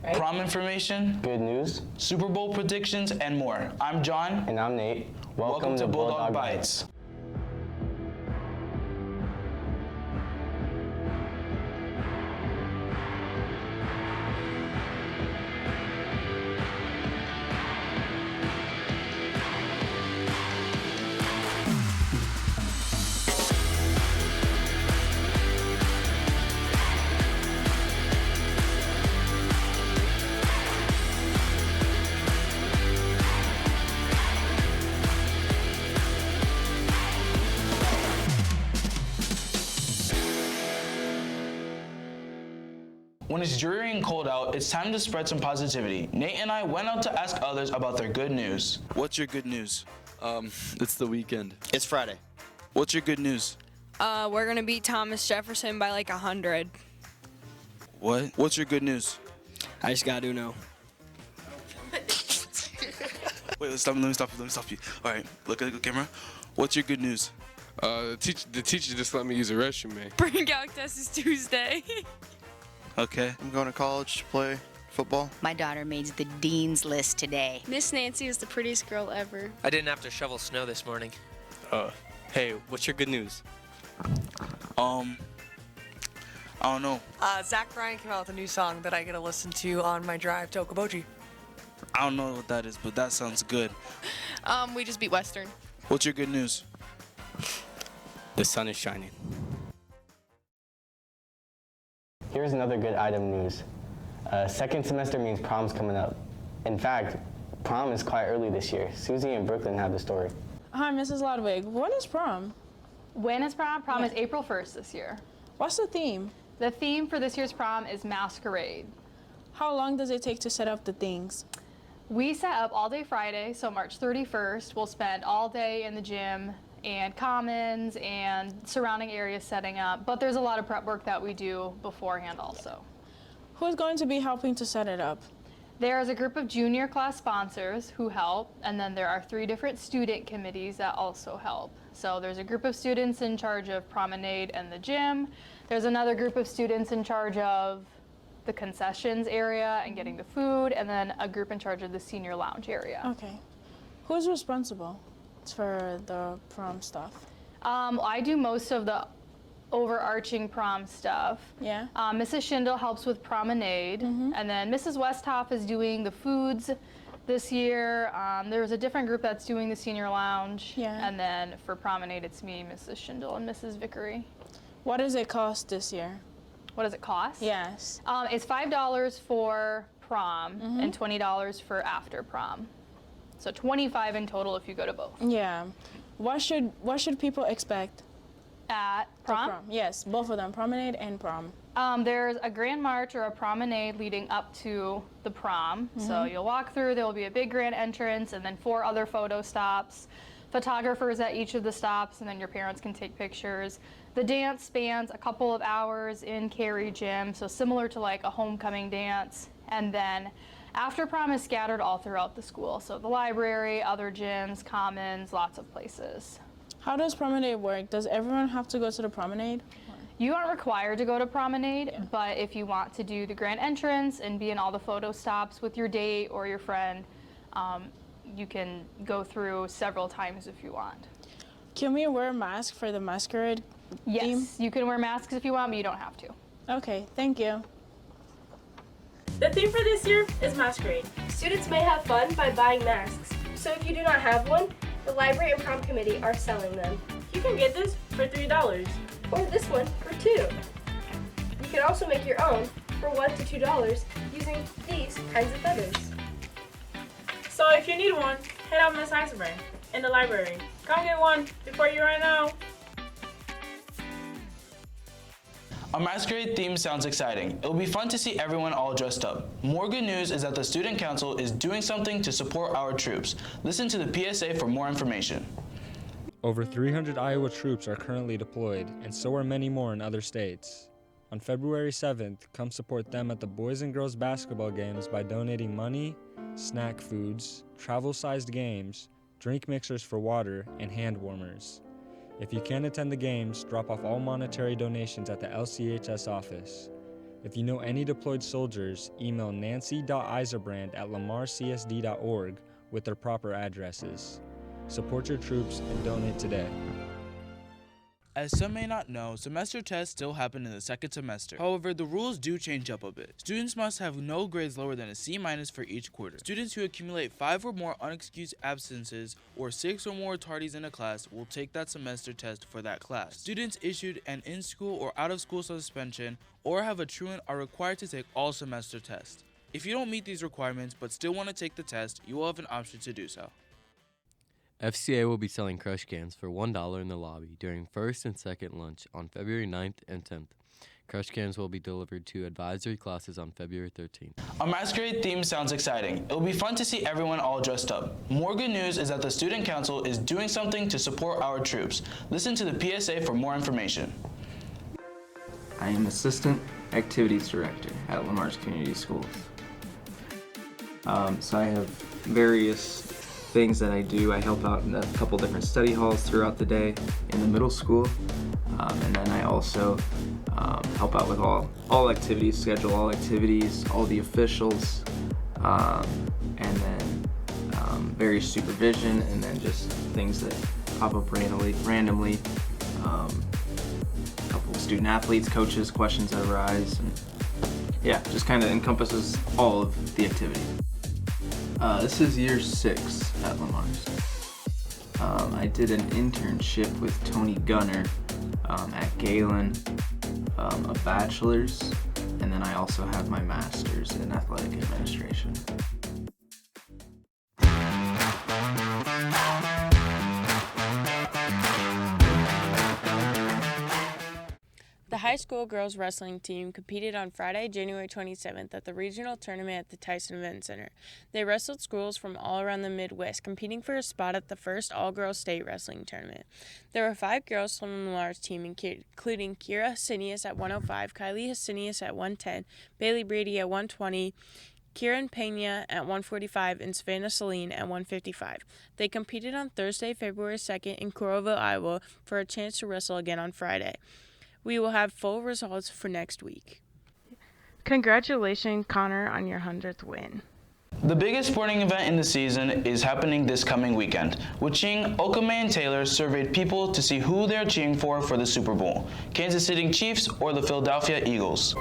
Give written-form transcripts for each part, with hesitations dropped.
right? Prom information, good news, Super Bowl predictions, and more. I'm John. and I'm Nate. Welcome to Bulldog Bites. When it's dreary and cold out, it's time to spread some positivity. Nate and I went out to ask others about their good news. What's your good news? It's the weekend. It's Friday. What's your good news? We're gonna beat Thomas Jefferson by like 100. What? What's your good news? I just got Uno. Wait, let me stop you. All right, look at the camera. What's your good news? The teacher just let me use the restroom, man. Breakout test is Tuesday. Okay. I'm going to college to play football. My daughter made the dean's list today. Miss Nancy is the prettiest girl ever. I didn't have to shovel snow this morning. Hey, what's your good news? I don't know. Zach Bryan came out with a new song that I get to listen to on my drive to Okoboji. I don't know what that is, but that sounds good. We just beat Western. What's your good news? The sun is shining. Here's another good item news. Second semester means prom's coming up. In fact, prom is quite early this year. Susie and Brooklyn have the story. Hi, Mrs. Ludwig. When is prom? When is prom? Prom is April 1st this year. What's the theme? The theme for this year's prom is masquerade. How long does it take to set up the things? We set up all day Friday, so March 31st. We'll spend all day in the gym and commons and surrounding areas setting up, but there's a lot of prep work that we do beforehand also. Who's going to be helping to set it up? There's a group of junior class sponsors who help, and then there are 3 different student committees that also help. So there's a group of students in charge of promenade and the gym. There's another group of students in charge of the concessions area and getting the food, and then a group in charge of the senior lounge area. Okay. Who's responsible for the prom stuff? I do most of the overarching prom stuff. Yeah. Mrs. Schindel helps with promenade, and then Mrs. Westhoff is doing the foods this year. There's a different group that's doing the senior lounge, and then for promenade it's me, Mrs. Schindel, and Mrs. Vickery. What does it cost this year? What does it cost? Yes. It's $5 for prom and $20 for after prom. So $25 in total if you go to both. Yeah. What should people expect? At prom? Yes, both of them, promenade and prom. There's a grand march or a promenade leading up to the prom. So you'll walk through, there will be a big grand entrance and then 4 other photo stops, photographers at each of the stops, and then your parents can take pictures. The dance spans a couple of hours in Cary Gym, so similar to like a homecoming dance. And then after prom is scattered all throughout the school. So the library, other gyms, commons, lots of places. How does promenade work? Does everyone have to go to the promenade? You aren't required to go to promenade, but if you want to do the grand entrance and be in all the photo stops with your date or your friend, you can go through several times if you want. Can we wear masks for the masquerade theme? Yes, you can wear masks if you want, but you don't have to. Okay, thank you. The theme for this year is masquerade. Students may have fun by buying masks. So if you do not have one, the library and prom committee are selling them. You can get this for $3 or this one for $2. You can also make your own for $1 to $2 using these kinds of feathers. So if you need one, head out Miss Iceberg in the library. Come get one before you run out. A masquerade theme sounds exciting. It'll be fun to see everyone all dressed up. More good news is that the Student Council is doing something to support our troops. Listen to the PSA for more information. Over 300 Iowa troops are currently deployed, and so are many more in other states. On February 7th, come support them at the boys and girls basketball games by donating money, snack foods, travel-sized games, drink mixers for water, and hand warmers. If you can't attend the games, drop off all monetary donations at the LCHS office. If you know any deployed soldiers, email nancy.iserbrand@lamarcsd.org with their proper addresses. Support your troops and donate today. As some may not know, semester tests still happen in the second semester. However, the rules do change up a bit. Students must have no grades lower than a C- for each quarter. Students who accumulate 5 or more unexcused absences or 6 or more tardies in a class will take that semester test for that class. Students issued an in-school or out-of-school suspension or have a truant are required to take all semester tests. If you don't meet these requirements but still want to take the test, you will have an option to do so. FCA will be selling crush cans for $1 in the lobby during first and second lunch on February 9th and 10th. Crush cans will be delivered to advisory classes on February 13th. A masquerade theme sounds exciting. It'll be fun to see everyone all dressed up. More good news is that the Student Council is doing something to support our troops. Listen to the PSA for more information. I am Assistant Activities Director at Lamar's Community Schools. So I have various things that I do. I help out in a couple different study halls throughout the day in the middle school, and then I also help out with all activities, schedule all activities, all the officials, and then various supervision, and then just things that pop up randomly. A couple of student athletes, coaches, questions that arise, and yeah, just kind of encompasses all of the activity. This is year 6 at Lamar's. I did an internship with Tony Gunner at Galen, a bachelor's, and then I also have my master's in athletic administration. The high school girls wrestling team competed on Friday, January 27th at the regional tournament at the Tyson Event Center. They wrestled schools from all around the Midwest, competing for a spot at the first all-girls state wrestling tournament. There were 5 girls from the Lamar's team, including Kira Hastinius at 105, Kylie Hastinius at 110, Bailey Brady at 120, Kieran Pena at 145, and Savannah Celine at 155. They competed on Thursday, February 2nd in Coralville, Iowa, for a chance to wrestle again on Friday. We will have full results for next week. Congratulations, Connor, on your 100th win. The biggest sporting event in the season is happening this coming weekend. Wuching, Okame, and Taylor surveyed people to see who they're cheering for the Super Bowl, Kansas City Chiefs or the Philadelphia Eagles.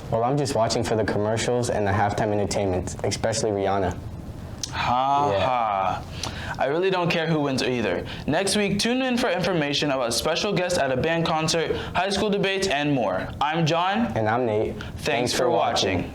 Well, I'm just watching for the commercials and the halftime entertainment, especially Rihanna. Ha. I really don't care who wins either. Next week, tune in for information about special guests at a band concert, high school debates, and more. I'm John. And I'm Nate. Thanks for watching.